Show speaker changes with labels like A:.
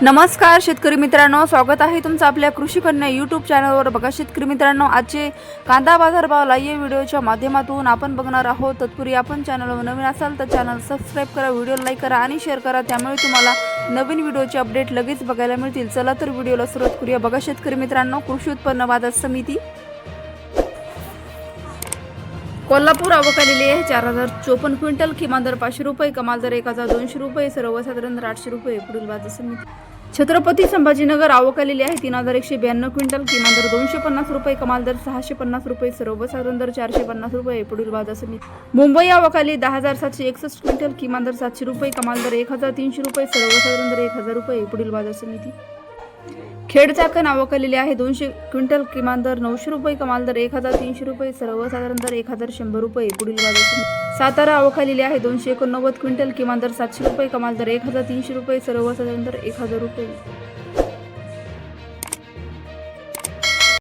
A: नमस्कार शेतकरी मित्रांनो, स्वागत आहे तुमचं आपल्या कृषी कन्या यूट्यूब चॅनलवर। बघा शेतकरी मित्रांनो, आजचे कांदा बाजार भाव लाईव्ह व्हिडिओच्या माध्यमातून आपण बघणार आहोत। तत्पूर्वी आपण चॅनलवर नवीन असाल तर चॅनल सबस्क्राइब करा, व्हिडिओ लाईक करा आणि शेअर करा, त्यामुळे तुम्हाला नवीन व्हिडिओचे अपडेट लगेच बघायला मिळतील। चला तर व्हिडिओला सुरुवात करूया। बघा शेतकरी मित्रांनो, कृषी उत्पन्न बाजार समिती कोल्हापूर आवक आलेली आहे 4054 क्विंटल, किमान दर 500 रुपये, कमाल दर 1200 रुपये, सर्वसाधारण दर 800 रुपये। पुढील बाजार समिती छत्रपती संभाजीनगर आवक आलेली आहे 3192 क्विंटल, किमान दर 250 रुपये, कमाल दर 650 रुपये, सर्वसाधारण दर 450 रुपये। पुढील बाजार समिती मुंबई आवक आली 10761 क्विंटल, किमान दर 700 रुपये, कमाल दर 1300 रुपये, सर्वसाधारण दर 1000 रुपये। पुढील बाजार समिती खेड चाकण आवक आलेली आहे 200 क्विंटल, किमान दर 900 रुपये, कमाल दर 1300 रुपये, सर्वसाधारण दर 1100 रुपये। पुढील बाजार समिती सातारा आवक आलेली आहे 289 क्विंटल, किमान दर 700 रुपये, कमाल दर 1300 रुपये, सर्वसाधारण दर 1000 रुपये।